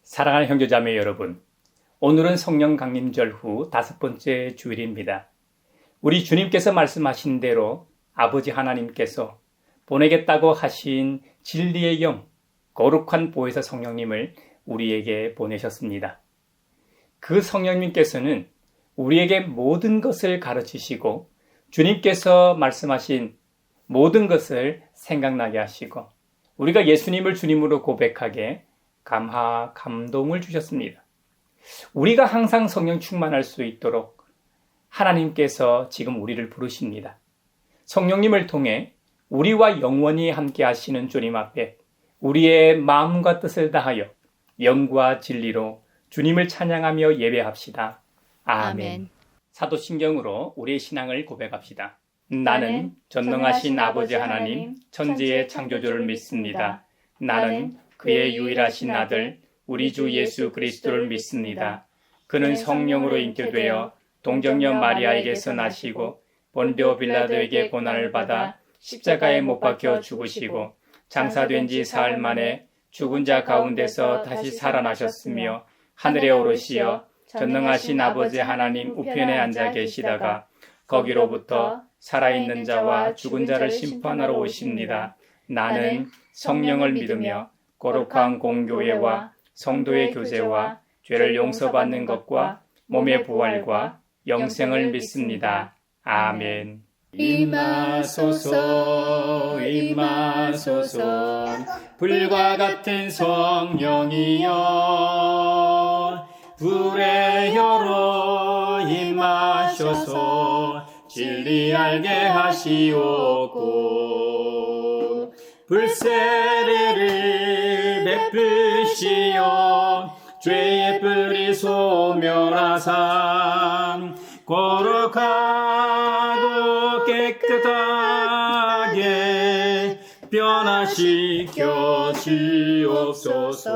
사랑하는 형제자매 여러분, 오늘은 성령 강림절 후 5번째 주일입니다. 우리 주님께서 말씀하신 대로 아버지 하나님께서 보내겠다고 하신 진리의 영, 거룩한 보혜사 성령님을 우리에게 보내셨습니다. 그 성령님께서는 우리에게 모든 것을 가르치시고 주님께서 말씀하신 모든 것을 생각나게 하시고 우리가 예수님을 주님으로 고백하게 감동을 주셨습니다. 우리가 항상 성령 충만할 수 있도록 하나님께서 지금 우리를 부르십니다. 성령님을 통해 우리와 영원히 함께 하시는 주님 앞에 우리의 마음과 뜻을 다하여 영과 진리로 주님을 찬양하며 예배합시다. 아멘. 사도신경으로 우리의 신앙을 고백합시다. 나는 전능하신 아버지 하나님, 천지의 창조주를 믿습니다. 나는 그의 유일하신 아들, 우리 주 예수 그리스도를 믿습니다. 그는 성령으로 잉태되어 동정녀 마리아에게서 나시고 본디오 빌라도에게 고난을 받아 십자가에 못 박혀 죽으시고 장사된 지 사흘 만에 죽은 자 가운데서 다시 살아나셨으며 하늘에 오르시어 전능하신 아버지 하나님 우편에 앉아 계시다가 거기로부터 살아있는 자와 죽은 자를 심판하러 오십니다. 나는 성령을 믿으며 거룩한 공교회와 성도의 교제와 죄를 용서받는 것과 몸의 부활과 영생을 믿습니다. 아멘. 임하소서 임하소서 불과 같은 성령이여 불의 혀로 임하셔서 진리 알게 하시옵고 불세례를 베푸시어 죄의 뿌리 소멸하사 거룩하고 깨끗하게 변화시켜 주옵소서.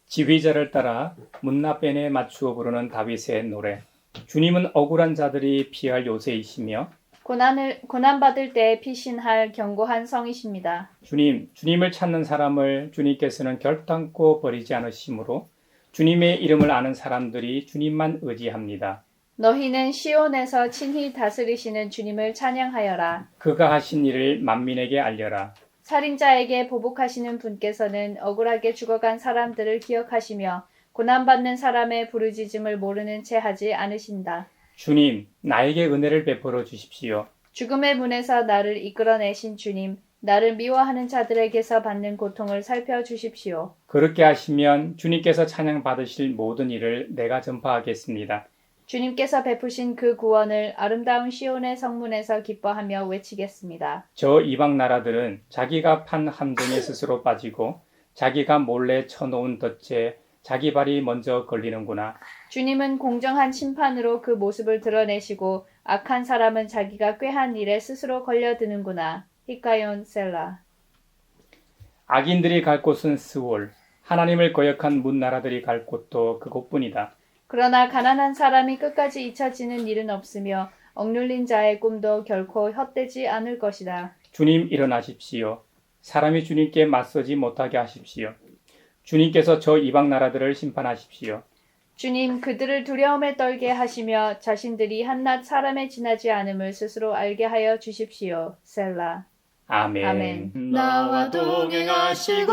지휘자를 따라 문나변에 맞추어 부르는 다윗의 노래. 주님은 억울한 자들이 피할 요새이시며 고난받을 때 피신할 견고한 성이십니다. 주님을 찾는 사람을 주님께서는 결단코 버리지 않으시므로 주님의 이름을 아는 사람들이 주님만 의지합니다. 너희는 시온에서 친히 다스리시는 주님을 찬양하여라. 그가 하신 일을 만민에게 알려라. 살인자에게 보복하시는 분께서는 억울하게 죽어간 사람들을 기억하시며 고난받는 사람의 부르짖음을 모르는 채 하지 않으신다. 주님, 나에게 은혜를 베풀어 주십시오. 죽음의 문에서 나를 이끌어내신 주님, 나를 미워하는 자들에게서 받는 고통을 살펴주십시오. 그렇게 하시면 주님께서 찬양받으실 모든 일을 내가 전파하겠습니다. 주님께서 베푸신 그 구원을 아름다운 시온의 성문에서 기뻐하며 외치겠습니다. 저 이방 나라들은 자기가 판 함정에 스스로 빠지고 자기가 몰래 쳐놓은 덫에 자기 발이 먼저 걸리는구나. 주님은 공정한 심판으로 그 모습을 드러내시고 악한 사람은 자기가 꾀한 일에 스스로 걸려드는구나. 히카yon 셀라. 악인들이 갈 곳은 스올, 하나님을 거역한 문나라들이 갈 곳도 그곳뿐이다. 그러나 가난한 사람이 끝까지 잊혀지는 일은 없으며 억눌린 자의 꿈도 결코 헛되지 않을 것이다. 주님 일어나십시오. 사람이 주님께 맞서지 못하게 하십시오. 주님께서 저 이방 나라들을 심판하십시오. 주님 그들을 두려움에 떨게 하시며 자신들이 한낱 사람에 지나지 않음을 스스로 알게 하여 주십시오. 셀라. 아멘. 아멘. 나와 동행하시고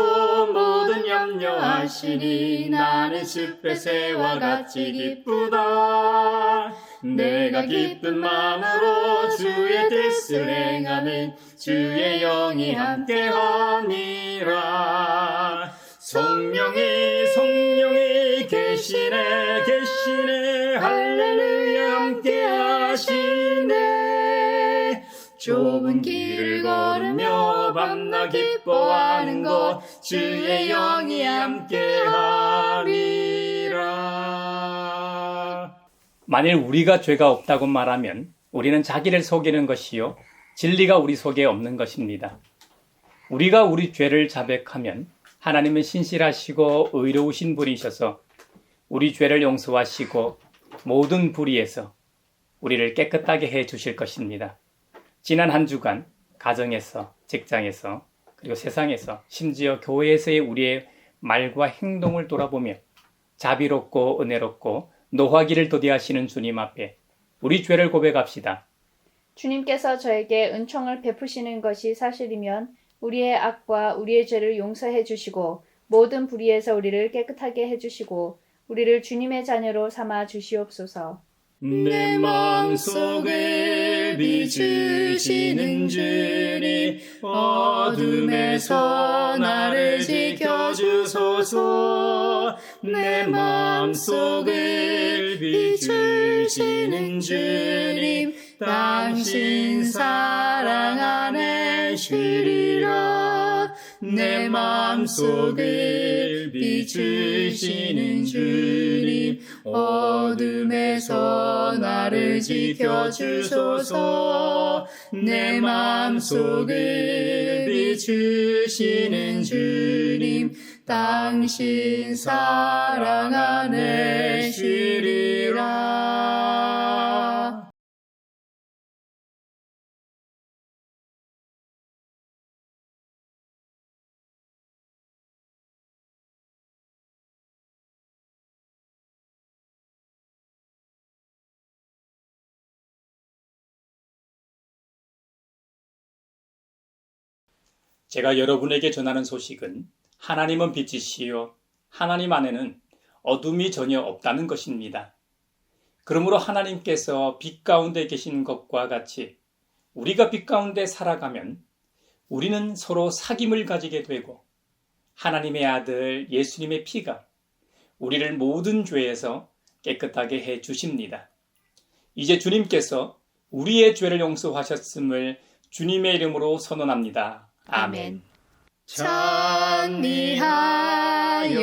모든 염려하시니 나는 숲의 새와 같이 기쁘다. 내가 기쁜 마음으로 주의 뜻을 행하면 주의 영이 함께함이라. 성령이 계시네 할렐루야 함께하시네. 좁은 길을 걸으며 밤낮 기뻐하는 것 주의 영이 함께하리라. 만일 우리가 죄가 없다고 말하면 우리는 자기를 속이는 것이요 진리가 우리 속에 없는 것입니다. 우리가 우리 죄를 자백하면 하나님은 신실하시고 의로우신 분이셔서 우리 죄를 용서하시고 모든 불의에서 우리를 깨끗하게 해 주실 것입니다. 지난 한 주간 가정에서, 직장에서, 그리고 세상에서, 심지어 교회에서의 우리의 말과 행동을 돌아보며 자비롭고 은혜롭고 노하기를 도대하시는 주님 앞에 우리 죄를 고백합시다. 주님께서 저에게 은총을 베푸시는 것이 사실이면 우리의 악과 우리의 죄를 용서해 주시고 모든 불의에서 우리를 깨끗하게 해주시고 우리를 주님의 자녀로 삼아 주시옵소서. 내 마음속에 비추시는 주님 어둠에서 나를 지켜주소서. 내 마음속에 비추시는 주님 당신 사랑 안에 쉬리라. 내 마음속에 비추시는 주님 어둠에서 나를 지켜주소서. 내 마음속에 비추시는 주님 당신 사랑 안에 쉬리라. 제가 여러분에게 전하는 소식은 하나님은 빛이시요 하나님 안에는 어둠이 전혀 없다는 것입니다. 그러므로 하나님께서 빛 가운데 계신 것과 같이 우리가 빛 가운데 살아가면 우리는 서로 사귐을 가지게 되고 하나님의 아들 예수님의 피가 우리를 모든 죄에서 깨끗하게 해 주십니다. 이제 주님께서 우리의 죄를 용서하셨음을 주님의 이름으로 선언합니다. 아멘.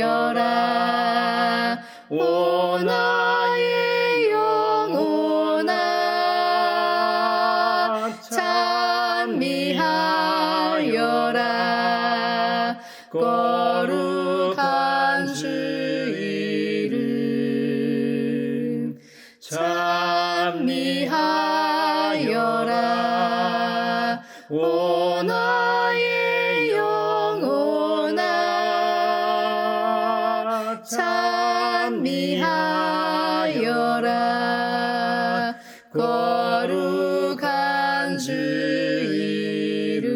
찬미하여라 오 나의 영혼아. 찬미하여라 거룩한 주 이름. 찬미하여라 오 나의 영혼아. 찬미하여라 거룩한 주 이름.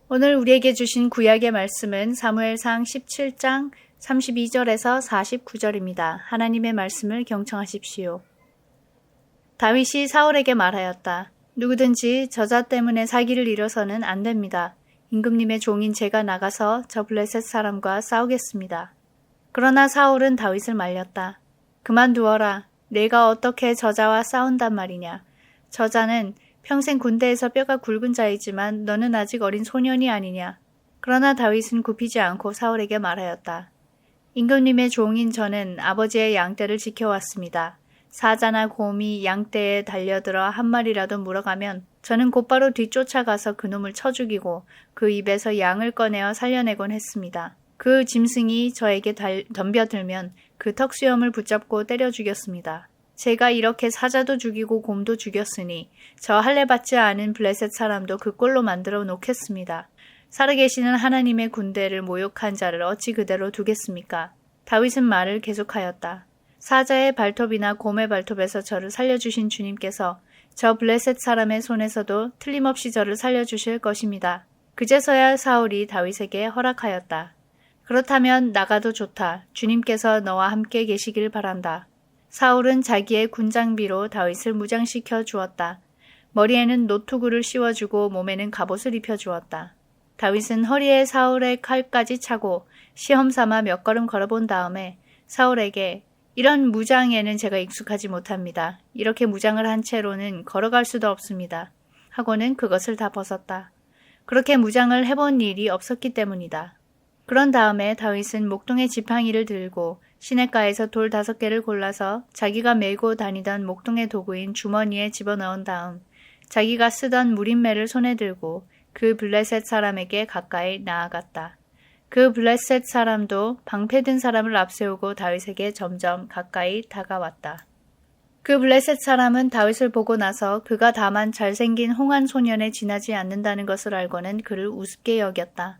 오늘 우리에게 주신 구약의 말씀은 사무엘상 17장 32절에서 49절입니다. 하나님의 말씀을 경청하십시오. 다윗이 사울에게 말하였다. 누구든지 저자 때문에 사기를 잃어서는 안 됩니다. 임금님의 종인 제가 나가서 저 블레셋 사람과 싸우겠습니다. 그러나 사울은 다윗을 말렸다. 그만두어라. 내가 어떻게 저자와 싸운단 말이냐. 저자는 평생 군대에서 뼈가 굵은 자이지만 너는 아직 어린 소년이 아니냐. 그러나 다윗은 굽히지 않고 사울에게 말하였다. 임금님의 종인 저는 아버지의 양떼를 지켜왔습니다. 사자나 곰이 양떼에 달려들어 한 마리라도 물어가면 저는 곧바로 뒤쫓아가서 그놈을 쳐 죽이고 그 입에서 양을 꺼내어 살려내곤 했습니다. 그 짐승이 저에게 덤벼들면 그 턱수염을 붙잡고 때려 죽였습니다. 제가 이렇게 사자도 죽이고 곰도 죽였으니 저 할례받지 않은 블레셋 사람도 그 꼴로 만들어 놓겠습니다. 살아계시는 하나님의 군대를 모욕한 자를 어찌 그대로 두겠습니까? 다윗은 말을 계속하였다. 사자의 발톱이나 곰의 발톱에서 저를 살려주신 주님께서 저 블레셋 사람의 손에서도 틀림없이 저를 살려주실 것입니다. 그제서야 사울이 다윗에게 허락하였다. 그렇다면 나가도 좋다. 주님께서 너와 함께 계시길 바란다. 사울은 자기의 군장비로 다윗을 무장시켜 주었다. 머리에는 노투구를 씌워주고 몸에는 갑옷을 입혀주었다. 다윗은 허리에 사울의 칼까지 차고 시험삼아 몇 걸음 걸어본 다음에 사울에게 이런 무장에는 제가 익숙하지 못합니다. 이렇게 무장을 한 채로는 걸어갈 수도 없습니다. 하고는 그것을 다 벗었다. 그렇게 무장을 해본 일이 없었기 때문이다. 그런 다음에 다윗은 목동의 지팡이를 들고 시냇가에서 돌 5개를 골라서 자기가 메고 다니던 목동의 도구인 주머니에 집어넣은 다음 자기가 쓰던 무림매를 손에 들고 그 블레셋 사람에게 가까이 나아갔다. 그 블레셋 사람도 방패든 사람을 앞세우고 다윗에게 점점 가까이 다가왔다. 그 블레셋 사람은 다윗을 보고 나서 그가 다만 잘생긴 홍한 소년에 지나지 않는다는 것을 알고는 그를 우습게 여겼다.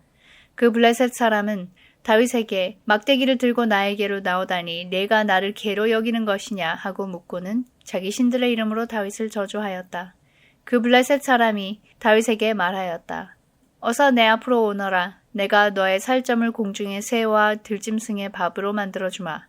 그 블레셋 사람은 다윗에게 막대기를 들고 나에게로 나오다니 내가 나를 개로 여기는 것이냐 하고 묻고는 자기 신들의 이름으로 다윗을 저주하였다. 그 블레셋 사람이 다윗에게 말하였다. 어서 내 앞으로 오너라. 내가 너의 살점을 공중의 새와 들짐승의 밥으로 만들어주마.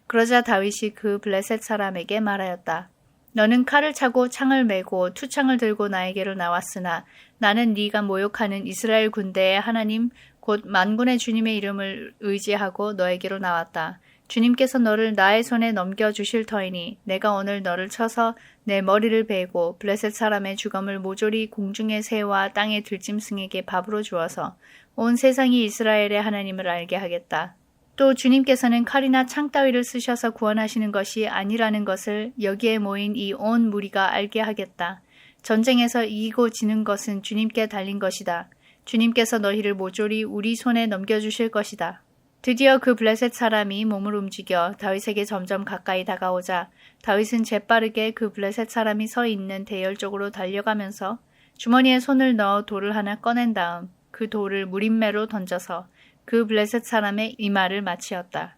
그러자 다윗이 그 블레셋 사람에게 말하였다. 너는 칼을 차고 창을 메고 투창을 들고 나에게로 나왔으나 나는 네가 모욕하는 이스라엘 군대의 하나님 곧 만군의 주님의 이름을 의지하고 너에게로 나왔다. 주님께서 너를 나의 손에 넘겨주실 터이니 내가 오늘 너를 쳐서 내 머리를 베고 블레셋 사람의 주검을 모조리 공중의 새와 땅의 들짐승에게 밥으로 주어서 온 세상이 이스라엘의 하나님을 알게 하겠다. 또 주님께서는 칼이나 창 따위를 쓰셔서 구원하시는 것이 아니라는 것을 여기에 모인 이 온 무리가 알게 하겠다. 전쟁에서 이기고 지는 것은 주님께 달린 것이다. 주님께서 너희를 모조리 우리 손에 넘겨주실 것이다. 드디어 그 블레셋 사람이 몸을 움직여 다윗에게 점점 가까이 다가오자 다윗은 재빠르게 그 블레셋 사람이 서 있는 대열 쪽으로 달려가면서 주머니에 손을 넣어 돌을 하나 꺼낸 다음 그 돌을 무림매로 던져서 그 블레셋 사람의 이마를 맞추었다.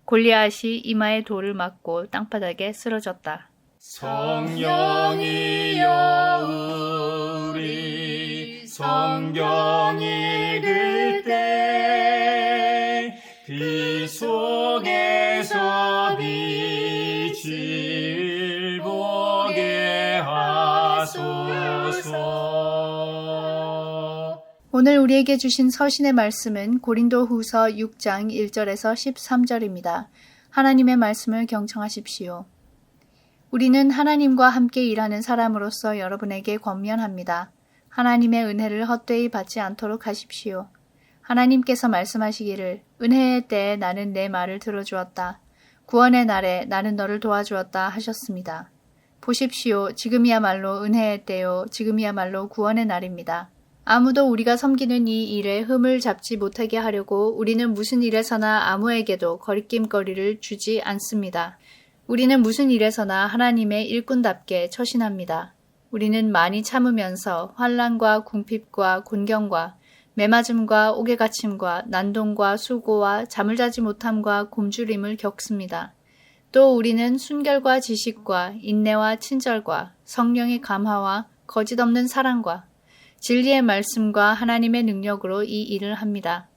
골리앗이 이마에 돌을 맞고 땅바닥에 쓰러졌다. 성령이여 우리 성경 읽을 때 그 속에서 빛을 보게 하소서. 오늘 우리에게 주신 서신의 말씀은 고린도후서 6장 1절에서 13절입니다. 하나님의 말씀을 경청하십시오. 우리는 하나님과 함께 일하는 사람으로서 여러분에게 권면합니다. 하나님의 은혜를 헛되이 받지 않도록 하십시오. 하나님께서 말씀하시기를 은혜의 때에 나는 내 말을 들어주었다. 구원의 날에 나는 너를 도와주었다 하셨습니다. 보십시오. 지금이야말로 은혜의 때요. 지금이야말로 구원의 날입니다. 아무도 우리가 섬기는 이 일에 흠을 잡지 못하게 하려고 우리는 무슨 일에서나 아무에게도 거리낌거리를 주지 않습니다. 우리는 무슨 일에서나 하나님의 일꾼답게 처신합니다. 우리는 많이 참으면서 환난과 궁핍과 곤경과 매맞음과 옥에갇힘과 난동과 수고와 잠을 자지 못함과 굶주림을 겪습니다. 또 우리는 순결과 지식과 인내와 친절과 성령의 감화와 거짓 없는 사랑과 진리의 말씀과 하나님의 능력으로 이 일을 합니다.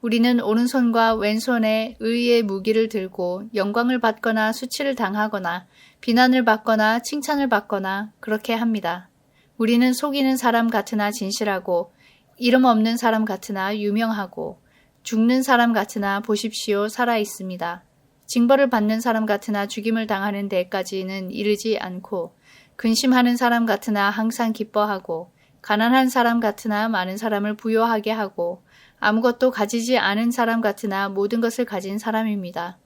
우리는 오른손과 왼손에 의의 무기를 들고 영광을 받거나 수치를 당하거나 비난을 받거나 칭찬을 받거나 그렇게 합니다. 우리는 속이는 사람 같으나 진실하고 이름 없는 사람 같으나 유명하고 죽는 사람 같으나 보십시오 살아 있습니다. 징벌을 받는 사람 같으나 죽임을 당하는 데까지는 이르지 않고 근심하는 사람 같으나 항상 기뻐하고 가난한 사람 같으나 많은 사람을 부요하게 하고 아무것도 가지지 않은 사람 같으나 모든 것을 가진 사람입니다.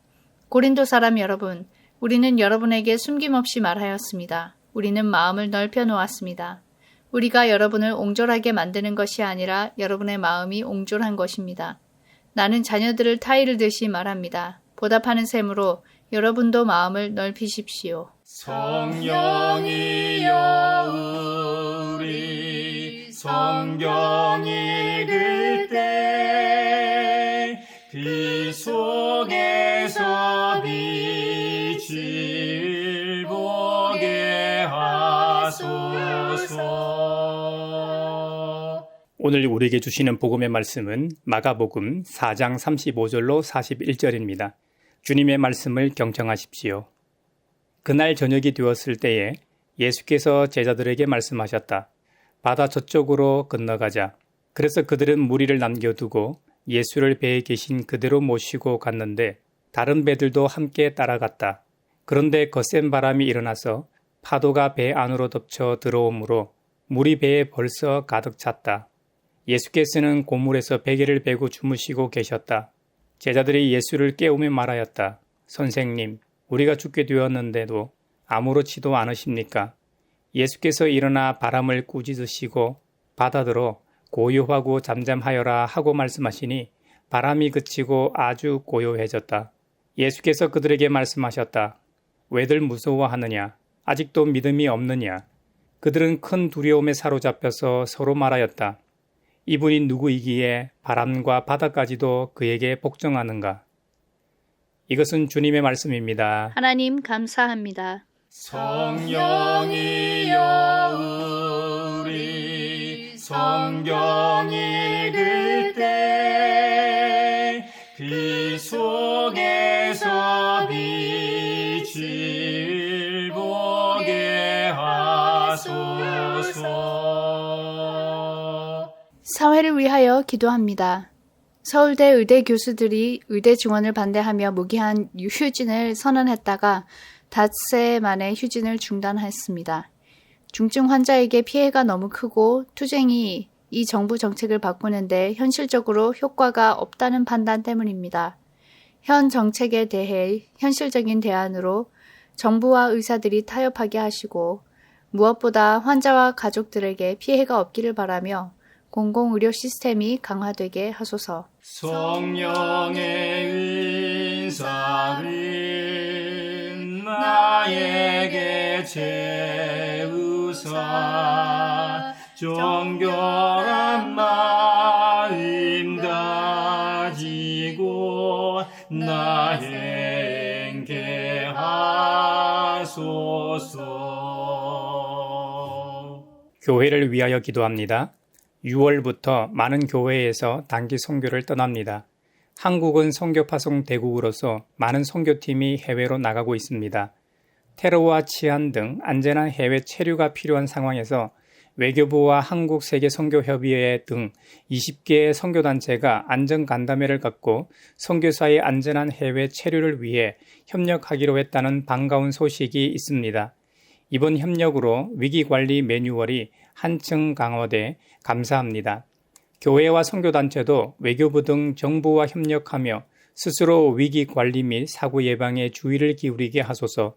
고린도 사람 여러분, 우리는 여러분에게 숨김없이 말하였습니다. 우리는 마음을 넓혀 놓았습니다. 우리가 여러분을 옹졸하게 만드는 것이 아니라 여러분의 마음이 옹졸한 것입니다. 나는 자녀들을 타이를 듯이 말합니다. 보답하는 셈으로 여러분도 마음을 넓히십시오. 성령이여 우리 성경 읽을 때 그 속에서 빛을 보게 하소서. 오늘 우리에게 주시는 복음의 말씀은 마가복음 4장 35절로 41절입니다. 주님의 말씀을 경청하십시오. 그날 저녁이 되었을 때에 예수께서 제자들에게 말씀하셨다. 바다 저쪽으로 건너가자. 그래서 그들은 무리를 남겨두고 예수를 배에 계신 그대로 모시고 갔는데 다른 배들도 함께 따라갔다. 그런데 거센 바람이 일어나서 파도가 배 안으로 덮쳐 들어오므로 물이 배에 벌써 가득 찼다. 예수께서는 고물에서 베개를 베고 주무시고 계셨다. 제자들이 예수를 깨우며 말하였다. 선생님, 우리가 죽게 되었는데도 아무렇지도 않으십니까? 예수께서 일어나 바람을 꾸짖으시고 바다들어 고요하고 잠잠하여라 하고 말씀하시니 바람이 그치고 아주 고요해졌다. 예수께서 그들에게 말씀하셨다. 왜들 무서워하느냐? 아직도 믿음이 없느냐? 그들은 큰 두려움에 사로잡혀서 서로 말하였다. 이분이 누구이기에 바람과 바다까지도 그에게 복종하는가? 이것은 주님의 말씀입니다. 하나님 감사합니다. 성령이여 우리 성경 읽을 때 그 속에서 빛을 보게 하소서. 사회를 위하여 기도합니다. 서울대 의대 교수들이 의대 증원을 반대하며 무기한 휴진을 선언했다가 닷새 만에 휴진을 중단했습니다. 중증 환자에게 피해가 너무 크고 투쟁이 이 정부 정책을 바꾸는데 현실적으로 효과가 없다는 판단 때문입니다. 현 정책에 대해 현실적인 대안으로 정부와 의사들이 타협하게 하시고 무엇보다 환자와 가족들에게 피해가 없기를 바라며 공공의료 시스템이 강화되게 하소서. 성령의 은사를 나에게 채우사 정결한 마음 가지고 나의 행케 하소서. 교회를 위하여 기도합니다. 6월부터 많은 교회에서 단기 선교를 떠납니다. 한국은 선교 파송 대국으로서 많은 선교팀이 해외로 나가고 있습니다. 테러와 치안 등 안전한 해외 체류가 필요한 상황에서 외교부와 한국세계선교협의회 등 20개의 선교단체가 안전간담회를 갖고 선교사의 안전한 해외 체류를 위해 협력하기로 했다는 반가운 소식이 있습니다. 이번 협력으로 위기관리 매뉴얼이 한층 강화돼 감사합니다. 교회와 선교단체도 외교부 등 정부와 협력하며 스스로 위기관리 및 사고 예방에 주의를 기울이게 하소서.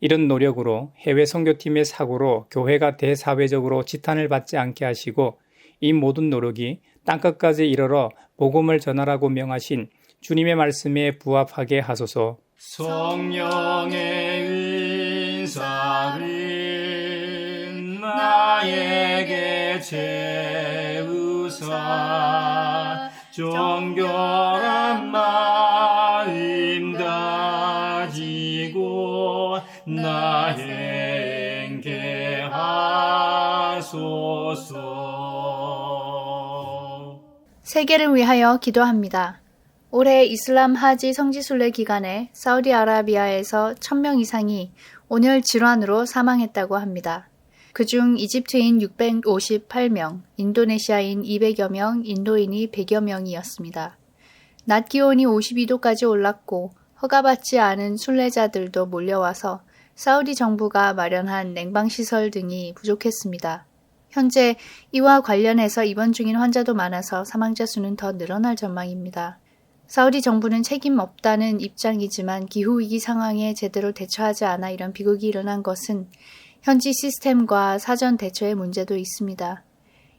이런 노력으로 해외 선교팀의 사고로 교회가 대사회적으로 지탄을 받지 않게 하시고 이 모든 노력이 땅끝까지 이르러 복음을 전하라고 명하신 주님의 말씀에 부합하게 하소서. 성령의 은사를 나에게 채우사 정결한 마음 가지고 나의 행케 하소서. 세계를 위하여 기도합니다. 올해 이슬람 하지 성지순례 기간에 사우디아라비아에서 1000명 이상이 온열 질환으로 사망했다고 합니다. 그중 이집트인 658명, 인도네시아인 200여 명, 인도인이 100여 명이었습니다. 낮 기온이 52도까지 올랐고 허가받지 않은 순례자들도 몰려와서 사우디 정부가 마련한 냉방시설 등이 부족했습니다. 현재 이와 관련해서 입원 중인 환자도 많아서 사망자 수는 더 늘어날 전망입니다. 사우디 정부는 책임 없다는 입장이지만 기후위기 상황에 제대로 대처하지 않아 이런 비극이 일어난 것은 현지 시스템과 사전 대처의 문제도 있습니다.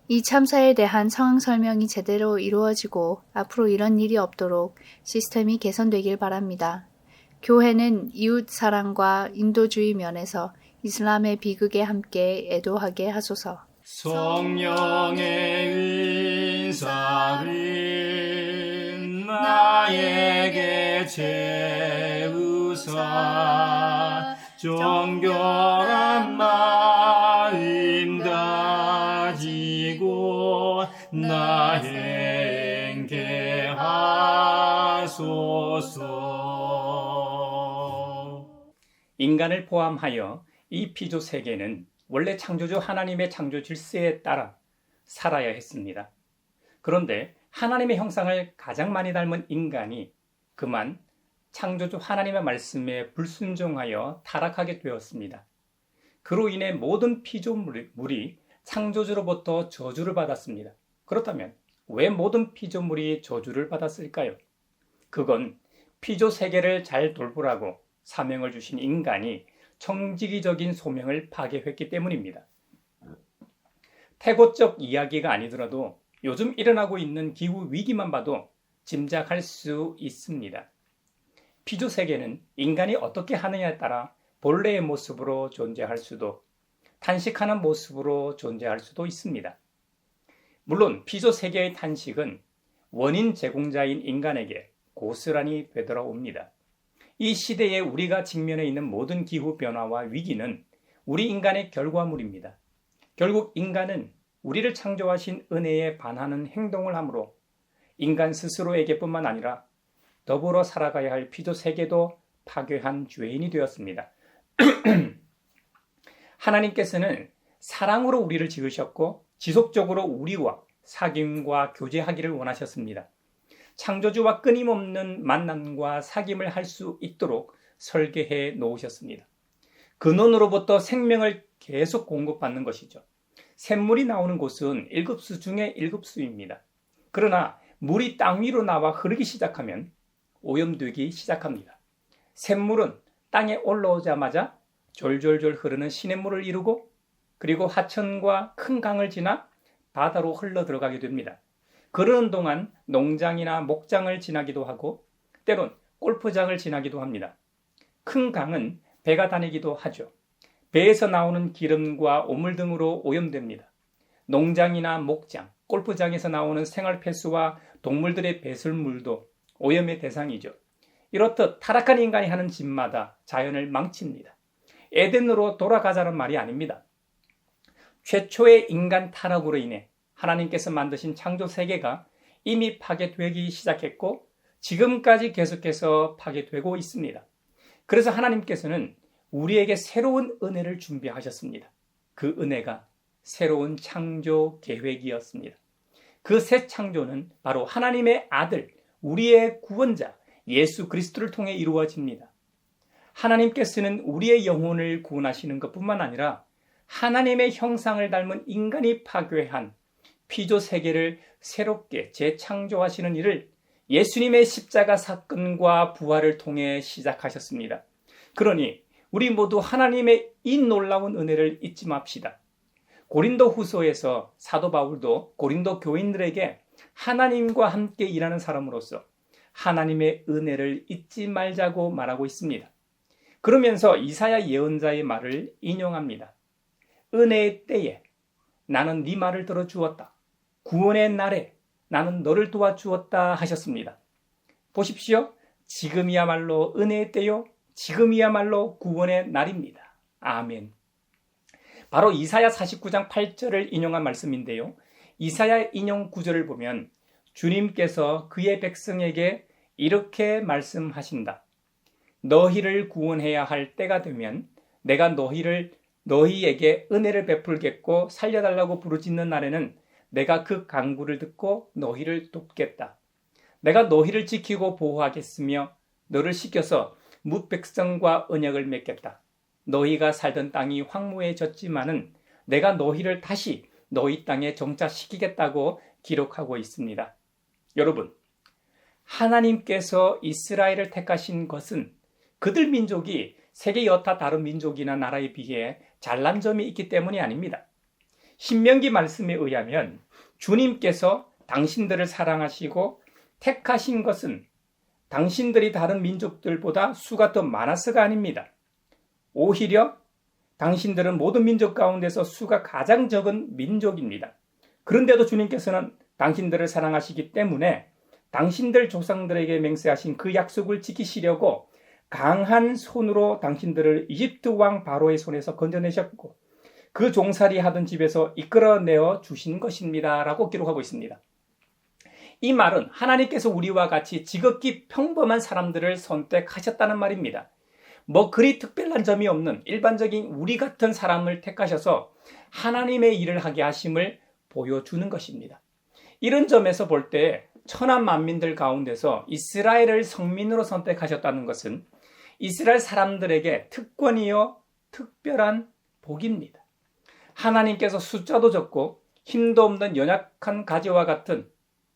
이 참사에 대한 상황 설명이 제대로 이루어지고 앞으로 이런 일이 없도록 시스템이 개선되길 바랍니다. 교회는 이웃 사랑과 인도주의 면에서 이슬람의 비극에 함께 애도하게 하소서. 성령의 은사를 나에게 채우사 정결한 마음 가지고 나의 행케 하소서. 인간을 포함하여 이 피조 세계는 원래 창조주 하나님의 창조 질서에 따라 살아야 했습니다. 그런데 하나님의 형상을 가장 많이 닮은 인간이 그만 창조주 하나님의 말씀에 불순종하여 타락하게 되었습니다. 그로 인해 모든 피조물이 창조주로부터 저주를 받았습니다. 그렇다면 왜 모든 피조물이 저주를 받았을까요? 그건 피조 세계를 잘 돌보라고 사명을 주신 인간이 청지기적인 소명을 파괴했기 때문입니다. 태고적 이야기가 아니더라도 요즘 일어나고 있는 기후 위기만 봐도 짐작할 수 있습니다. 피조 세계는 인간이 어떻게 하느냐에 따라 본래의 모습으로 존재할 수도, 탄식하는 모습으로 존재할 수도 있습니다. 물론 피조 세계의 탄식은 원인 제공자인 인간에게 고스란히 되돌아옵니다. 이 시대에 우리가 직면해 있는 모든 기후 변화와 위기는 우리 인간의 결과물입니다. 결국 인간은 우리를 창조하신 은혜에 반하는 행동을 함으로 인간 스스로에게뿐만 아니라 더불어 살아가야 할 피조 세계도 파괴한 죄인이 되었습니다. 하나님께서는 사랑으로 우리를 지으셨고 지속적으로 우리와 사귐과 교제하기를 원하셨습니다. 창조주와 끊임없는 만남과 사귐을 할 수 있도록 설계해 놓으셨습니다. 근원으로부터 생명을 계속 공급받는 것이죠. 샘물이 나오는 곳은 1급수 중에 1급수입니다. 그러나 물이 땅 위로 나와 흐르기 시작하면 오염되기 시작합니다. 샘물은 땅에 올라오자마자 졸졸졸 흐르는 시냇물을 이루고 그리고 하천과 큰 강을 지나 바다로 흘러 들어가게 됩니다. 그러는 동안 농장이나 목장을 지나기도 하고 때론 골프장을 지나기도 합니다. 큰 강은 배가 다니기도 하죠. 배에서 나오는 기름과 오물 등으로 오염됩니다. 농장이나 목장, 골프장에서 나오는 생활폐수와 동물들의 배설물도 오염의 대상이죠. 이렇듯 타락한 인간이 하는 짓마다 자연을 망칩니다. 에덴으로 돌아가자는 말이 아닙니다. 최초의 인간 타락으로 인해 하나님께서 만드신 창조 세계가 이미 파괴되기 시작했고 지금까지 계속해서 파괴되고 있습니다. 그래서 하나님께서는 우리에게 새로운 은혜를 준비하셨습니다. 그 은혜가 새로운 창조 계획이었습니다. 그 새 창조는 바로 하나님의 아들, 우리의 구원자 예수 그리스도를 통해 이루어집니다. 하나님께서는 우리의 영혼을 구원하시는 것뿐만 아니라 하나님의 형상을 닮은 인간이 파괴한 피조 세계를 새롭게 재창조하시는 일을 예수님의 십자가 사건과 부활을 통해 시작하셨습니다. 그러니 우리 모두 하나님의 이 놀라운 은혜를 잊지 맙시다. 고린도 후서에서 사도 바울도 고린도 교인들에게 하나님과 함께 일하는 사람으로서 하나님의 은혜를 잊지 말자고 말하고 있습니다. 그러면서 이사야 예언자의 말을 인용합니다. 은혜의 때에 나는 네 말을 들어주었다. 구원의 날에 나는 너를 도와주었다 하셨습니다. 보십시오. 지금이야말로 은혜의 때요. 지금이야말로 구원의 날입니다. 아멘. 바로 이사야 49장 8절을 인용한 말씀인데요. 이사야 인용 구절을 보면 주님께서 그의 백성에게 이렇게 말씀하신다. 너희를 구원해야 할 때가 되면 내가 너희에게 은혜를 베풀겠고 살려달라고 부르짖는 날에는 내가 그 간구를 듣고 너희를 돕겠다. 내가 너희를 지키고 보호하겠으며 너를 시켜서 뭇백성과 언약을 맺겠다. 너희가 살던 땅이 황무해졌지만은 내가 너희를 다시 너희 땅에 정착시키겠다고 기록하고 있습니다. 여러분, 하나님께서 이스라엘을 택하신 것은 그들 민족이 세계 여타 다른 민족이나 나라에 비해 잘난 점이 있기 때문이 아닙니다. 신명기 말씀에 의하면 주님께서 당신들을 사랑하시고 택하신 것은 당신들이 다른 민족들보다 수가 더 많아서가 아닙니다. 오히려 당신들은 모든 민족 가운데서 수가 가장 적은 민족입니다. 그런데도 주님께서는 당신들을 사랑하시기 때문에 당신들 조상들에게 맹세하신 그 약속을 지키시려고 강한 손으로 당신들을 이집트 왕 바로의 손에서 건져내셨고 그 종살이 하던 집에서 이끌어내어 주신 것입니다. 라고 기록하고 있습니다. 이 말은 하나님께서 우리와 같이 지극히 평범한 사람들을 선택하셨다는 말입니다. 그리 특별한 점이 없는 일반적인 우리 같은 사람을 택하셔서 하나님의 일을 하게 하심을 보여주는 것입니다. 이런 점에서 볼 때 천하 만민들 가운데서 이스라엘을 성민으로 선택하셨다는 것은 이스라엘 사람들에게 특권이요 특별한 복입니다. 하나님께서 숫자도 적고 힘도 없는 연약한 가지와 같은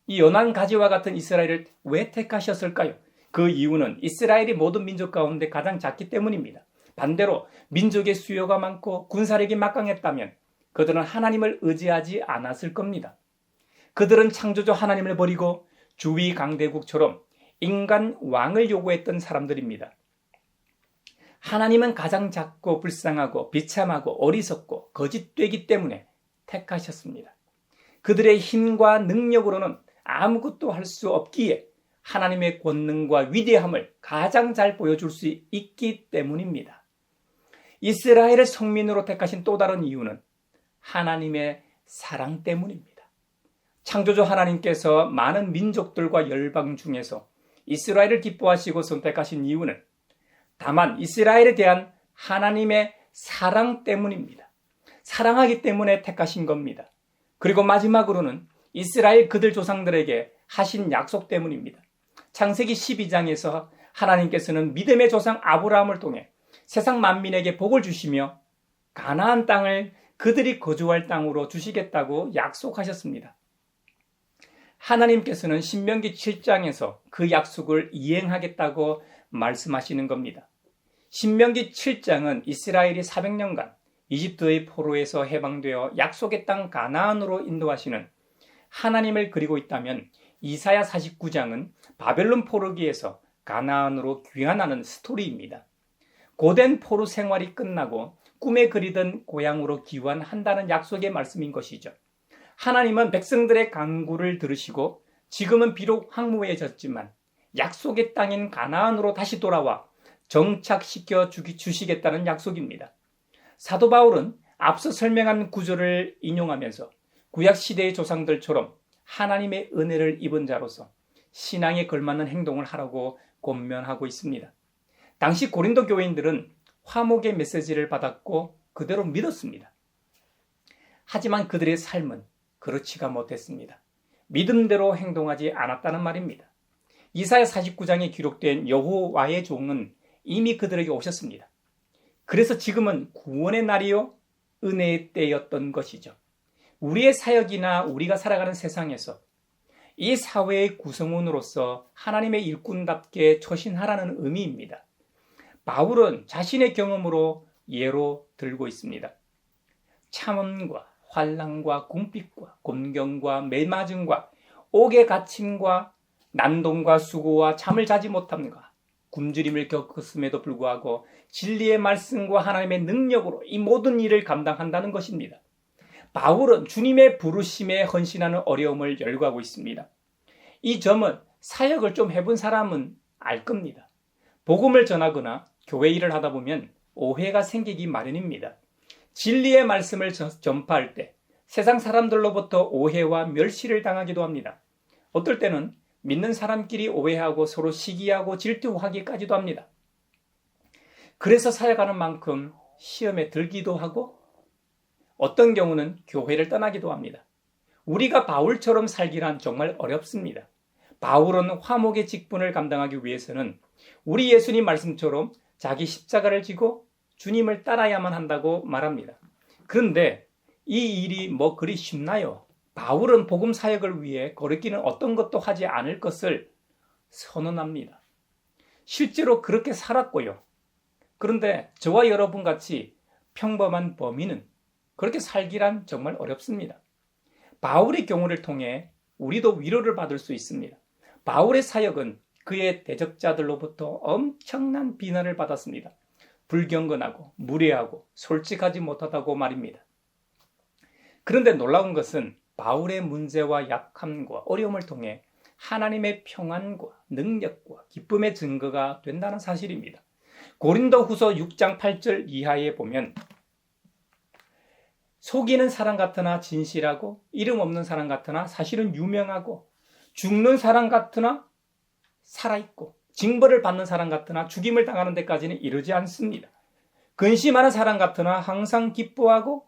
이 연한 가지와 같은 이스라엘을 왜 택하셨을까요? 그 이유는 이스라엘이 모든 민족 가운데 가장 작기 때문입니다. 반대로 민족의 수요가 많고 군사력이 막강했다면 그들은 하나님을 의지하지 않았을 겁니다. 그들은 창조주 하나님을 버리고 주위 강대국처럼 인간 왕을 요구했던 사람들입니다. 하나님은 가장 작고 불쌍하고 비참하고 어리석고 거짓되기 때문에 택하셨습니다. 그들의 힘과 능력으로는 아무것도 할 수 없기에 하나님의 권능과 위대함을 가장 잘 보여줄 수 있기 때문입니다. 이스라엘을 성민으로 택하신 또 다른 이유는 하나님의 사랑 때문입니다. 창조주 하나님께서 많은 민족들과 열방 중에서 이스라엘을 기뻐하시고 선택하신 이유는 다만 이스라엘에 대한 하나님의 사랑 때문입니다. 사랑하기 때문에 택하신 겁니다. 그리고 마지막으로는 이스라엘 그들 조상들에게 하신 약속 때문입니다. 창세기 12장에서 하나님께서는 믿음의 조상 아브라함을 통해 세상 만민에게 복을 주시며 가나안 땅을 그들이 거주할 땅으로 주시겠다고 약속하셨습니다. 하나님께서는 신명기 7장에서 그 약속을 이행하겠다고 말씀하시는 겁니다. 신명기 7장은 이스라엘이 400년간 이집트의 포로에서 해방되어 약속의 땅 가나안으로 인도하시는 하나님을 그리고 있다면 이사야 49장은 바벨론 포로기에서 가나안으로 귀환하는 스토리입니다. 고된 포로 생활이 끝나고 꿈에 그리던 고향으로 귀환한다는 약속의 말씀인 것이죠. 하나님은 백성들의 간구를 들으시고 지금은 비록 황무해졌지만 약속의 땅인 가나안으로 다시 돌아와 정착시켜 주시겠다는 약속입니다. 사도 바울은 앞서 설명한 구절을 인용하면서 구약시대의 조상들처럼 하나님의 은혜를 입은 자로서 신앙에 걸맞는 행동을 하라고 권면하고 있습니다. 당시 고린도 교인들은 화목의 메시지를 받았고 그대로 믿었습니다. 하지만 그들의 삶은 그렇지가 못했습니다. 믿음대로 행동하지 않았다는 말입니다. 이사야 49장에 기록된 여호와의 종은 이미 그들에게 오셨습니다. 그래서 지금은 구원의 날이요 은혜의 때였던 것이죠. 우리의 사역이나 우리가 살아가는 세상에서 이 사회의 구성원으로서 하나님의 일꾼답게 처신하라는 의미입니다. 바울은 자신의 경험으로 예로 들고 있습니다. 참음과 환난과 궁핍과 곤경과 매맞음과 옥에 갇힘과 난동과 수고와 잠을 자지 못함과 굶주림을 겪었음에도 불구하고 진리의 말씀과 하나님의 능력으로 이 모든 일을 감당한다는 것입니다. 바울은 주님의 부르심에 헌신하는 어려움을 열거하고 있습니다. 이 점은 사역을 좀 해본 사람은 알 겁니다. 복음을 전하거나 교회 일을 하다 보면 오해가 생기기 마련입니다. 진리의 말씀을 전파할 때 세상 사람들로부터 오해와 멸시를 당하기도 합니다. 어떨 때는 믿는 사람끼리 오해하고 서로 시기하고 질투하기까지도 합니다. 그래서 사역하는 만큼 시험에 들기도 하고 어떤 경우는 교회를 떠나기도 합니다. 우리가 바울처럼 살기란 정말 어렵습니다. 바울은 화목의 직분을 감당하기 위해서는 우리 예수님 말씀처럼 자기 십자가를 지고 주님을 따라야만 한다고 말합니다. 그런데 이 일이 뭐 그리 쉽나요? 바울은 복음 사역을 위해 거리끼는 어떤 것도 하지 않을 것을 선언합니다. 실제로 그렇게 살았고요. 그런데 저와 여러분 같이 평범한 범인은 그렇게 살기란 정말 어렵습니다. 바울의 경우를 통해 우리도 위로를 받을 수 있습니다. 바울의 사역은 그의 대적자들로부터 엄청난 비난을 받았습니다. 불경건하고 무례하고 솔직하지 못하다고 말입니다. 그런데 놀라운 것은 바울의 문제와 약함과 어려움을 통해 하나님의 평안과 능력과 기쁨의 증거가 된다는 사실입니다. 고린도후서 6장 8절 이하에 보면 속이는 사람 같으나 진실하고 이름 없는 사람 같으나 사실은 유명하고 죽는 사람 같으나 살아있고 징벌을 받는 사람 같으나 죽임을 당하는 데까지는 이르지 않습니다. 근심하는 사람 같으나 항상 기뻐하고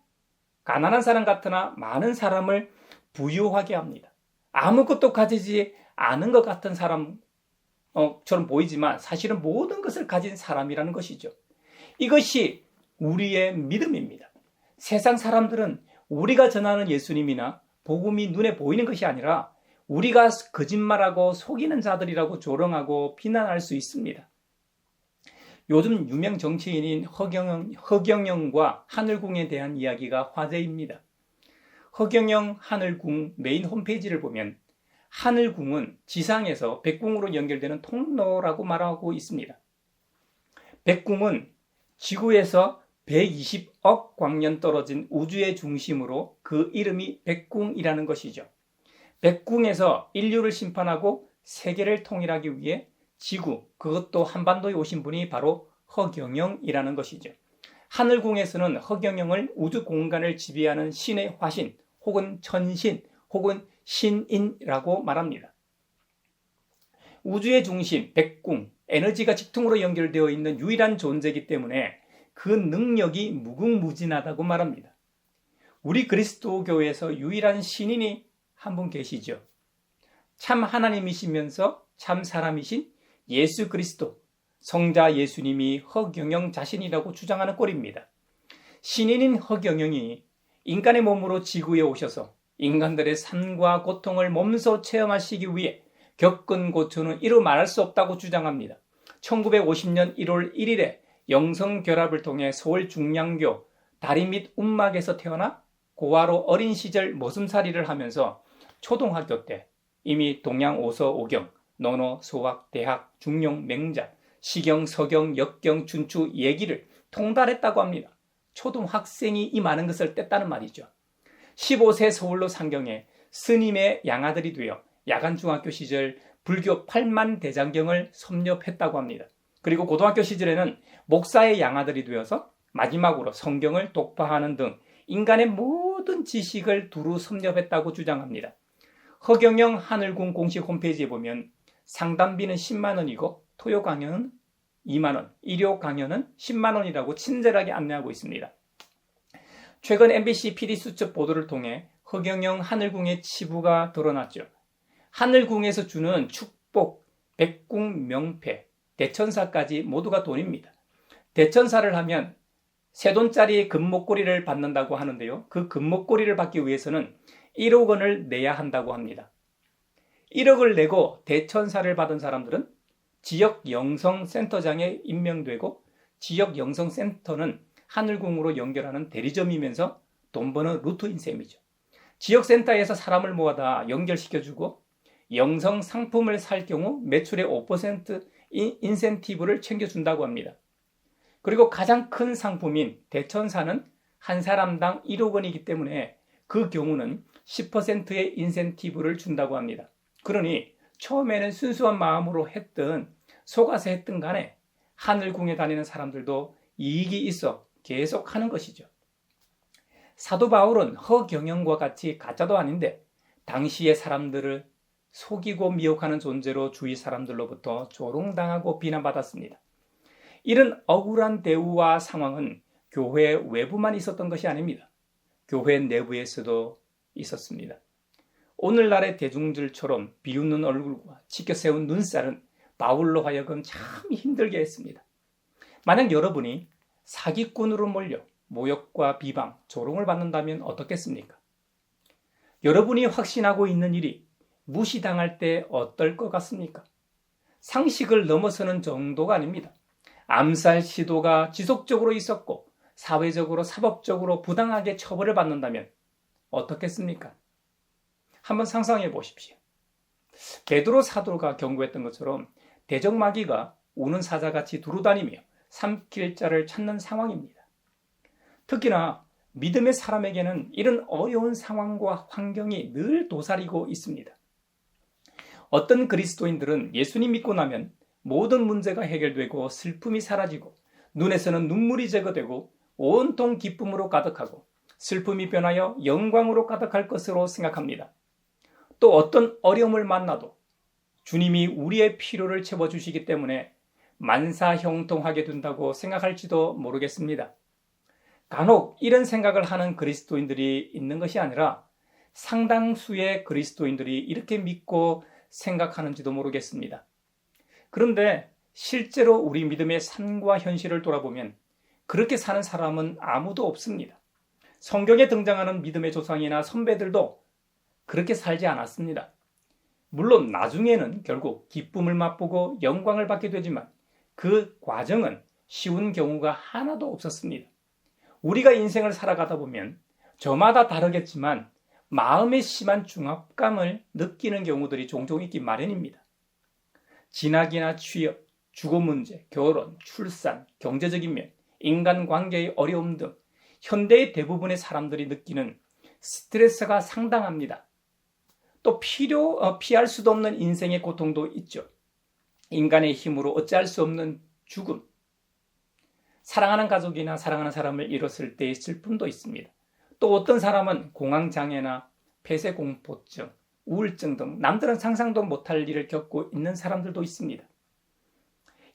가난한 사람 같으나 많은 사람을 부유하게 합니다. 아무것도 가지지 않은 것 같은 사람처럼 보이지만 사실은 모든 것을 가진 사람이라는 것이죠. 이것이 우리의 믿음입니다. 세상 사람들은 우리가 전하는 예수님이나 복음이 눈에 보이는 것이 아니라 우리가 거짓말하고 속이는 자들이라고 조롱하고 비난할 수 있습니다. 요즘 유명 정치인인 허경영과 하늘궁에 대한 이야기가 화제입니다. 허경영 하늘궁 메인 홈페이지를 보면 하늘궁은 지상에서 백궁으로 연결되는 통로라고 말하고 있습니다. 백궁은 지구에서 120억 광년 떨어진 우주의 중심으로 그 이름이 백궁이라는 것이죠. 백궁에서 인류를 심판하고 세계를 통일하기 위해 지구, 그것도 한반도에 오신 분이 바로 허경영이라는 것이죠. 하늘궁에서는 허경영을 우주 공간을 지배하는 신의 화신 혹은 천신 혹은 신인이라고 말합니다. 우주의 중심, 백궁, 에너지가 직통으로 연결되어 있는 유일한 존재이기 때문에 그 능력이 무궁무진하다고 말합니다. 우리 그리스도교에서 유일한 신인이 한 분 계시죠. 참 하나님이시면서 참 사람이신 예수 그리스도, 성자 예수님이 허경영 자신이라고 주장하는 꼴입니다. 신인인 허경영이 인간의 몸으로 지구에 오셔서 인간들의 삶과 고통을 몸소 체험하시기 위해 겪은 고초는 이루 말할 수 없다고 주장합니다. 1950년 1월 1일에 영성결합을 통해 서울 중량교 다리 및 움막에서 태어나 고아로 어린 시절 머슴살이를 하면서 초등학교 때 이미 동양 오서 오경, 논어, 소학, 대학, 중용, 맹자, 시경, 서경, 역경, 춘추, 예기를 통달했다고 합니다. 초등학생이 이 많은 것을 뗐다는 말이죠. 15세 서울로 상경해 스님의 양아들이 되어 야간 중학교 시절 불교 8만 대장경을 섭렵했다고 합니다. 그리고 고등학교 시절에는 목사의 양아들이 되어서 마지막으로 성경을 독파하는 등 인간의 모든 지식을 두루 섭렵했다고 주장합니다. 허경영 하늘궁 공식 홈페이지에 보면 상담비는 10만 원이고 토요 강연은 2만 원, 일요 강연은 10만 원이라고 친절하게 안내하고 있습니다. 최근 MBC PD수첩 보도를 통해 허경영 하늘궁의 치부가 드러났죠. 하늘궁에서 주는 축복, 백궁 명패, 대천사까지 모두가 돈입니다. 대천사를 하면 세돈짜리 금목걸이를 받는다고 하는데요. 그 금목걸이를 받기 위해서는 1억 원을 내야 한다고 합니다. 1억을 내고 대천사를 받은 사람들은 지역 영성센터장에 임명되고 지역 영성센터는 하늘궁으로 연결하는 대리점이면서 돈 버는 루트인 셈이죠. 지역센터에서 사람을 모아다 연결시켜주고 영성 상품을 살 경우 매출의 5% 인센티브를 챙겨준다고 합니다. 그리고 가장 큰 상품인 대천사는 한 사람당 1억 원이기 때문에 그 경우는 10%의 인센티브를 준다고 합니다. 그러니 처음에는 순수한 마음으로 했든 속아서 했든 간에 하늘궁에 다니는 사람들도 이익이 있어 계속 하는 것이죠. 사도 바울은 허경영과 같이 가짜도 아닌데 당시의 사람들을 속이고 미혹하는 존재로 주위 사람들로부터 조롱당하고 비난받았습니다. 이런 억울한 대우와 상황은 교회 외부만 있었던 것이 아닙니다. 교회 내부에서도 있었습니다. 오늘날의 대중들처럼 비웃는 얼굴과 치켜세운 눈살은 바울로 하여금 참 힘들게 했습니다. 만약 여러분이 사기꾼으로 몰려 모욕과 비방, 조롱을 받는다면 어떻겠습니까? 여러분이 확신하고 있는 일이 무시당할 때 어떨 것 같습니까? 상식을 넘어서는 정도가 아닙니다. 암살 시도가 지속적으로 있었고 사회적으로 사법적으로 부당하게 처벌을 받는다면 어떻겠습니까? 한번 상상해 보십시오. 베드로 사도가 경고했던 것처럼 대적마귀가 우는 사자같이 두루다니며 삼킬 자를 찾는 상황입니다. 특히나 믿음의 사람에게는 이런 어려운 상황과 환경이 늘 도사리고 있습니다. 어떤 그리스도인들은 예수님 믿고 나면 모든 문제가 해결되고 슬픔이 사라지고 눈에서는 눈물이 제거되고 온통 기쁨으로 가득하고 슬픔이 변하여 영광으로 가득할 것으로 생각합니다. 또 어떤 어려움을 만나도 주님이 우리의 필요를 채워주시기 때문에 만사형통하게 된다고 생각할지도 모르겠습니다. 간혹 이런 생각을 하는 그리스도인들이 있는 것이 아니라 상당수의 그리스도인들이 이렇게 믿고 생각하는지도 모르겠습니다. 그런데 실제로 우리 믿음의 삶과 현실을 돌아보면 그렇게 사는 사람은 아무도 없습니다. 성경에 등장하는 믿음의 조상이나 선배들도 그렇게 살지 않았습니다. 물론 나중에는 결국 기쁨을 맛보고 영광을 받게 되지만 그 과정은 쉬운 경우가 하나도 없었습니다. 우리가 인생을 살아가다 보면 저마다 다르겠지만 마음의 심한 중압감을 느끼는 경우들이 종종 있기 마련입니다. 진학이나 취업, 주거 문제, 결혼, 출산, 경제적인 면 인간관계의 어려움 등 현대의 대부분의 사람들이 느끼는 스트레스가 상당합니다. 또 피할 수도 없는 인생의 고통도 있죠. 인간의 힘으로 어찌할 수 없는 죽음, 사랑하는 가족이나 사랑하는 사람을 잃었을 때의 슬픔도 있습니다. 또 어떤 사람은 공황장애나 폐쇄공포증, 우울증 등 남들은 상상도 못할 일을 겪고 있는 사람들도 있습니다.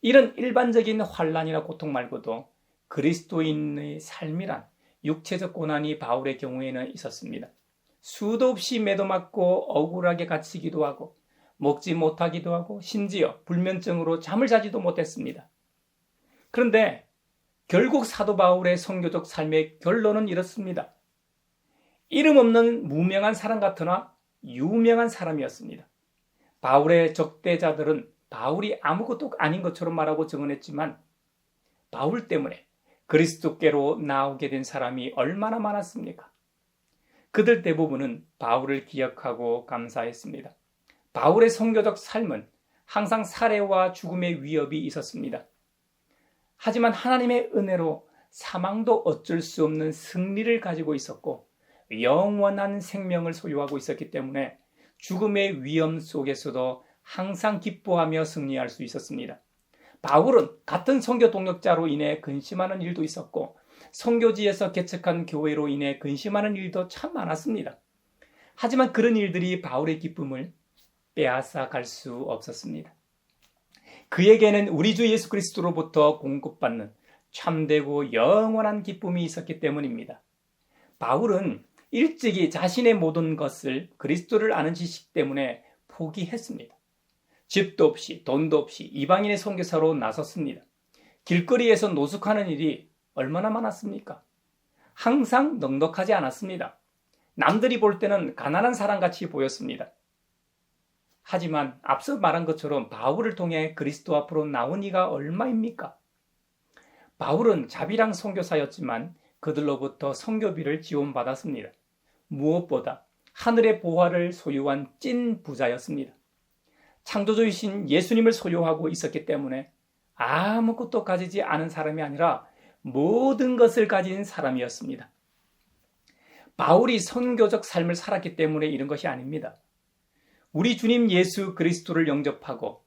이런 일반적인 환난이나 고통 말고도 그리스도인의 삶이란 육체적 고난이 바울의 경우에는 있었습니다. 수도 없이 매도맞고 억울하게 갇히기도 하고 먹지 못하기도 하고 심지어 불면증으로 잠을 자지도 못했습니다. 그런데 결국 사도 바울의 선교적 삶의 결론은 이렇습니다. 이름 없는 무명한 사람 같으나 유명한 사람이었습니다. 바울의 적대자들은 바울이 아무것도 아닌 것처럼 말하고 증언했지만 바울 때문에 그리스도께로 나오게 된 사람이 얼마나 많았습니까? 그들 대부분은 바울을 기억하고 감사했습니다. 바울의 선교적 삶은 항상 살해와 죽음의 위협이 있었습니다. 하지만 하나님의 은혜로 사망도 어쩔 수 없는 승리를 가지고 있었고 영원한 생명을 소유하고 있었기 때문에 죽음의 위험 속에서도 항상 기뻐하며 승리할 수 있었습니다. 바울은 같은 선교 동역자로 인해 근심하는 일도 있었고 선교지에서 개척한 교회로 인해 근심하는 일도 참 많았습니다. 하지만 그런 일들이 바울의 기쁨을 빼앗아 갈 수 없었습니다. 그에게는 우리 주 예수 그리스도로부터 공급받는 참되고 영원한 기쁨이 있었기 때문입니다. 바울은 일찍이 자신의 모든 것을 그리스도를 아는 지식 때문에 포기했습니다. 집도 없이 돈도 없이 이방인의 선교사로 나섰습니다. 길거리에서 노숙하는 일이 얼마나 많았습니까? 항상 넉넉하지 않았습니다. 남들이 볼 때는 가난한 사람같이 보였습니다. 하지만 앞서 말한 것처럼 바울을 통해 그리스도 앞으로 나온 이가 얼마입니까? 바울은 자비랑 선교사였지만 그들로부터 선교비를 지원받았습니다. 무엇보다 하늘의 보화를 소유한 찐 부자였습니다. 창조주이신 예수님을 소유하고 있었기 때문에 아무것도 가지지 않은 사람이 아니라 모든 것을 가진 사람이었습니다. 바울이 선교적 삶을 살았기 때문에 이런 것이 아닙니다. 우리 주님 예수 그리스도를 영접하고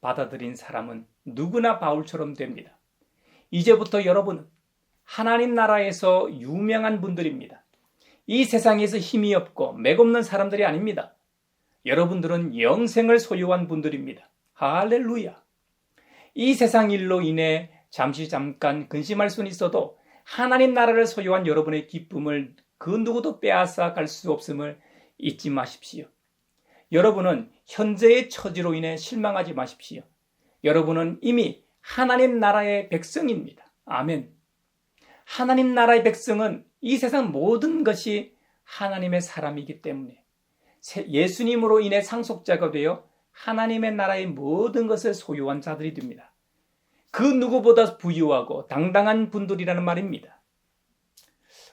받아들인 사람은 누구나 바울처럼 됩니다. 이제부터 여러분은 하나님 나라에서 유명한 분들입니다. 이 세상에서 힘이 없고 맥없는 사람들이 아닙니다. 여러분들은 영생을 소유한 분들입니다. 할렐루야! 이 세상 일로 인해 잠깐 근심할 수는 있어도 하나님 나라를 소유한 여러분의 기쁨을 그 누구도 빼앗아 갈 수 없음을 잊지 마십시오. 여러분은 현재의 처지로 인해 실망하지 마십시오. 여러분은 이미 하나님 나라의 백성입니다. 아멘. 하나님 나라의 백성은 이 세상 모든 것이 하나님의 사람이기 때문에 예수님으로 인해 상속자가 되어 하나님의 나라의 모든 것을 소유한 자들이 됩니다. 그 누구보다 부유하고 당당한 분들이라는 말입니다.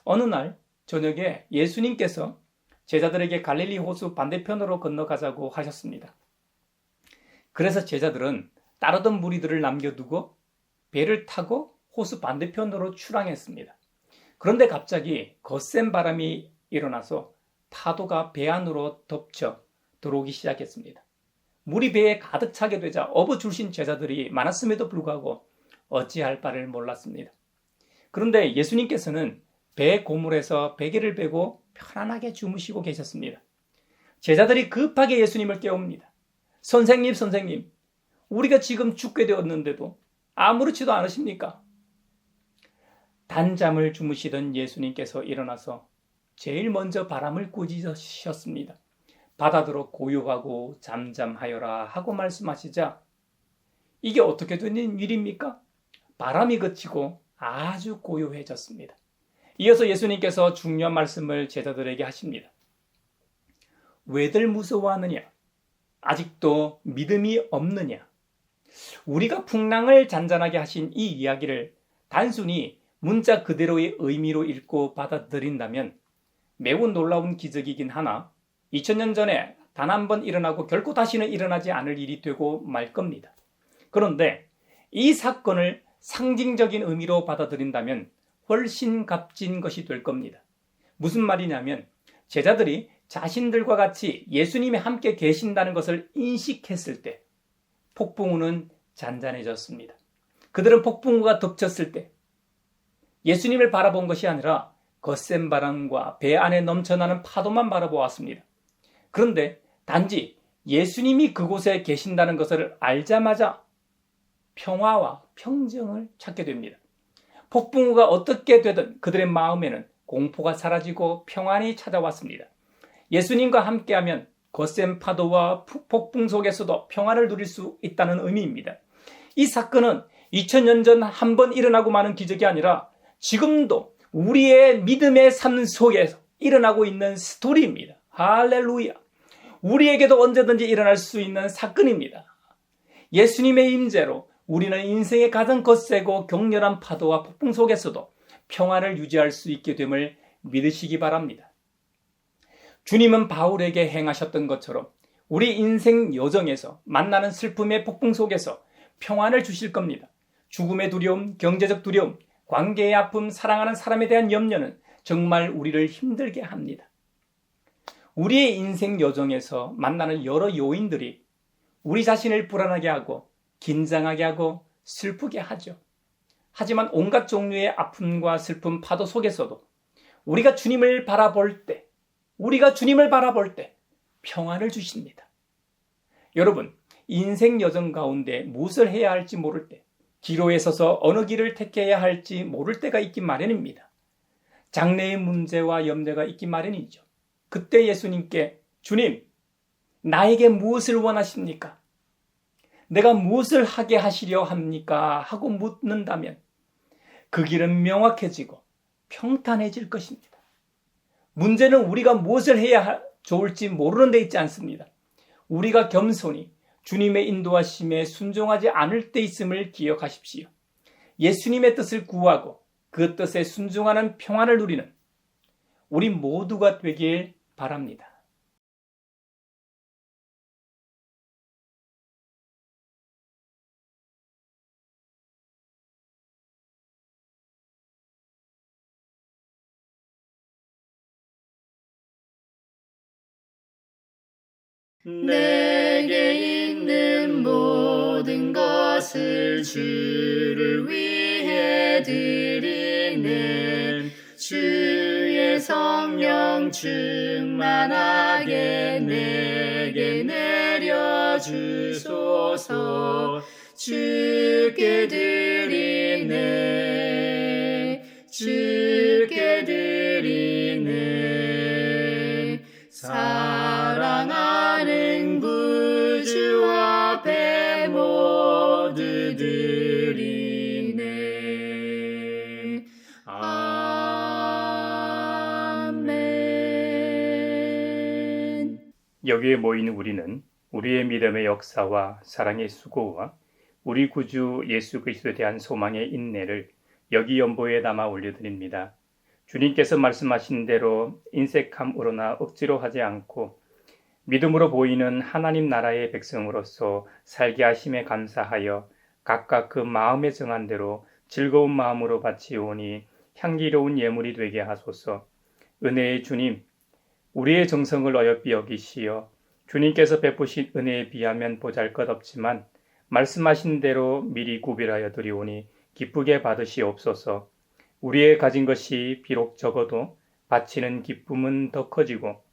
어느 날 저녁에 예수님께서 제자들에게 갈릴리 호수 반대편으로 건너가자고 하셨습니다. 그래서 제자들은 따르던 무리들을 남겨두고 배를 타고 호수 반대편으로 출항했습니다. 그런데 갑자기 거센 바람이 일어나서 파도가 배 안으로 덮쳐 들어오기 시작했습니다. 물이 배에 가득 차게 되자 업어줄신 제자들이 많았음에도 불구하고 어찌할 바를 몰랐습니다. 그런데 예수님께서는 배 고물에서 베개를 베고 편안하게 주무시고 계셨습니다. 제자들이 급하게 예수님을 깨웁니다. 선생님, 우리가 지금 죽게 되었는데도 아무렇지도 않으십니까? 단잠을 주무시던 예수님께서 일어나서 제일 먼저 바람을 꾸짖으셨습니다. 바다더러 고요하고 잠잠하여라 하고 말씀하시자 이게 어떻게 된 일입니까? 바람이 그치고 아주 고요해졌습니다. 이어서 예수님께서 중요한 말씀을 제자들에게 하십니다. 왜들 무서워하느냐? 아직도 믿음이 없느냐? 우리가 풍랑을 잔잔하게 하신 이 이야기를 단순히 문자 그대로의 의미로 읽고 받아들인다면 매우 놀라운 기적이긴 하나 2000년 전에 단 한 번 일어나고 결코 다시는 일어나지 않을 일이 되고 말 겁니다. 그런데 이 사건을 상징적인 의미로 받아들인다면 훨씬 값진 것이 될 겁니다. 무슨 말이냐면 제자들이 자신들과 같이 예수님이 함께 계신다는 것을 인식했을 때 폭풍우는 잔잔해졌습니다. 그들은 폭풍우가 덮쳤을 때 예수님을 바라본 것이 아니라 거센 바람과 배 안에 넘쳐나는 파도만 바라보았습니다. 그런데 단지 예수님이 그곳에 계신다는 것을 알자마자 평화와 평정을 찾게 됩니다. 폭풍우가 어떻게 되든 그들의 마음에는 공포가 사라지고 평안이 찾아왔습니다. 예수님과 함께하면 거센 파도와 폭풍 속에서도 평안을 누릴 수 있다는 의미입니다. 이 사건은 2000년 전 한 번 일어나고 마는 기적이 아니라 지금도 우리의 믿음의 삶 속에서 일어나고 있는 스토리입니다. 할렐루야! 우리에게도 언제든지 일어날 수 있는 사건입니다. 예수님의 임재로 우리는 인생의 가장 거세고 격렬한 파도와 폭풍 속에서도 평안을 유지할 수 있게 됨을 믿으시기 바랍니다. 주님은 바울에게 행하셨던 것처럼 우리 인생 여정에서 만나는 슬픔의 폭풍 속에서 평안을 주실 겁니다. 죽음의 두려움, 경제적 두려움, 관계의 아픔, 사랑하는 사람에 대한 염려는 정말 우리를 힘들게 합니다. 우리의 인생 여정에서 만나는 여러 요인들이 우리 자신을 불안하게 하고 긴장하게 하고 슬프게 하죠. 하지만 온갖 종류의 아픔과 슬픔 파도 속에서도 우리가 주님을 바라볼 때 평안을 주십니다. 여러분, 인생 여정 가운데 무엇을 해야 할지 모를 때, 기로에 서서 어느 길을 택해야 할지 모를 때가 있기 마련입니다. 장래의 문제와 염려가 있기 마련이죠. 그때 예수님께 주님, 나에게 무엇을 원하십니까? 내가 무엇을 하게 하시려 합니까? 하고 묻는다면 그 길은 명확해지고 평탄해질 것입니다. 문제는 우리가 무엇을 해야 좋을지 모르는 데 있지 않습니다. 우리가 겸손히 주님의 인도하심에 순종하지 않을 때 있음을 기억하십시오. 예수님의 뜻을 구하고 그 뜻에 순종하는 평안을 누리는 우리 모두가 되길 바랍니다. 내게 있는 모든 것을 주를 위해 드리는 주의 성령 충만하게 내게 내려주소서. 주께 드리네 주께 드리네 사랑하는 구주 앞에 모두 드리네. 아멘. 여기에 모인 우리는 우리의 믿음의 역사와 사랑의 수고와 우리 구주 예수 그리스도에 대한 소망의 인내를 여기 연보에 담아 올려드립니다. 주님께서 말씀하신 대로 인색함으로나 억지로 하지 않고 믿음으로 보이는 하나님 나라의 백성으로서 살게 하심에 감사하여 각각 그 마음에 정한 대로 즐거운 마음으로 바치오니 향기로운 예물이 되게 하소서. 은혜의 주님, 우리의 정성을 어여삐 여기시어 주님께서 베푸신 은혜에 비하면 보잘것없지만 말씀하신 대로 미리 구별하여 드리오니 기쁘게 받으시옵소서. 우리의 가진 것이 비록 적어도 바치는 기쁨은 더 커지고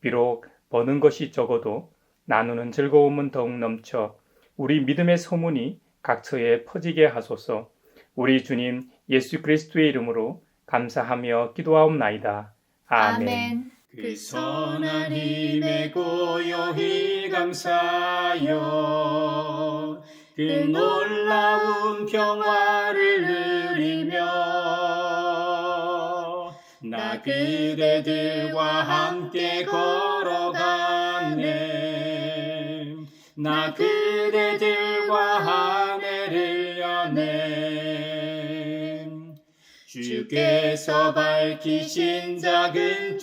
비록 버는 것이 적어도 나누는 즐거움은 더욱 넘쳐 우리 믿음의 소문이 각처에 퍼지게 하소서. 우리 주님 예수 그리스도의 이름으로 감사하며 기도하옵나이다. 아멘. 그 선한 힘에 고요히 감사하여 그 놀라운 평화를 누리며 나 그대들과 함께 걸어가네. 나 그대들과 하늘을 여네. 주께서 밝히신 작은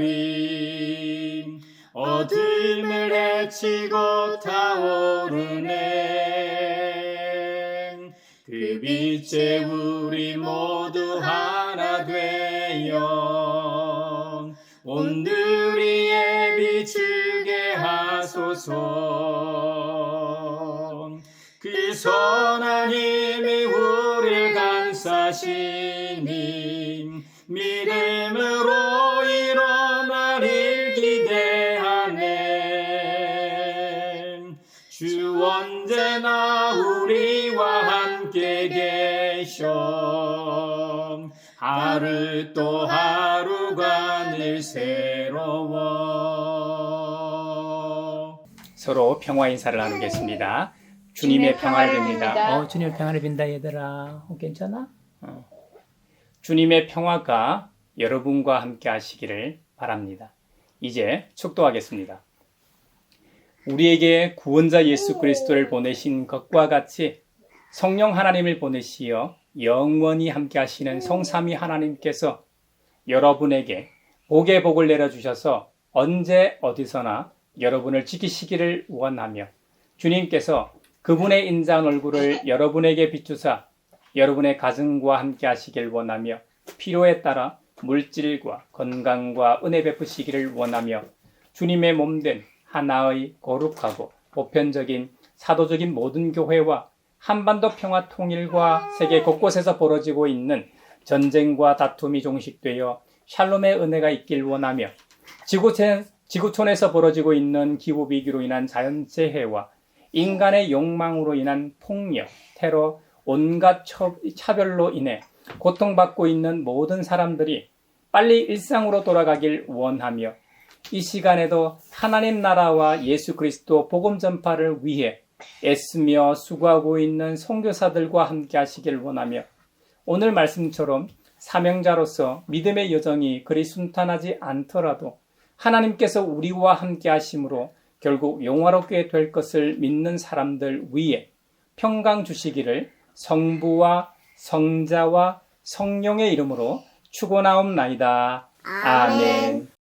촛불이 어둠을 헤치고 타오르네. 그 빛에 우리 모두 하나 되어 온누리에 비추게 하소서. 그 선한 힘이 우리를 감싸시니 믿음으로 일어나릴 기대하네. 주 언제나 우리와 함께 계셔 하루 또 하루가 늘 새로워. 서로 평화 인사를 나누겠습니다. 주님의 주님의 평화를 평화를 빕니다. 빕니다. 주님의 평화를 빈다 얘들아. 괜찮아? 주님의 평화가 여러분과 함께 하시기를 바랍니다. 이제 축도하겠습니다. 우리에게 구원자 예수 그리스도를 보내신 것과 같이 성령 하나님을 보내시어 영원히 함께 하시는 성삼위 하나님께서 여러분에게 복의 복을 내려주셔서 언제 어디서나 여러분을 지키시기를 원하며 주님께서 그분의 인자한 얼굴을 여러분에게 비추사 여러분의 가정과 함께 하시길 원하며 필요에 따라 물질과 건강과 은혜 베푸시기를 원하며 주님의 몸된 하나의 거룩하고 보편적인 사도적인 모든 교회와 한반도 평화 통일과 세계 곳곳에서 벌어지고 있는 전쟁과 다툼이 종식되어 샬롬의 은혜가 있길 원하며 지구촌에서 벌어지고 있는 기후위기로 인한 자연재해와 인간의 욕망으로 인한 폭력, 테러, 온갖 차별로 인해 고통받고 있는 모든 사람들이 빨리 일상으로 돌아가길 원하며 이 시간에도 하나님 나라와 예수 그리스도 복음 전파를 위해 애쓰며 수고하고 있는 선교사들과 함께 하시길 원하며 오늘 말씀처럼 사명자로서 믿음의 여정이 그리 순탄하지 않더라도 하나님께서 우리와 함께 하심으로 결국 영화롭게 될 것을 믿는 사람들 위해 평강 주시기를 성부와 성자와 성령의 이름으로 축원하옵나이다. 아멘.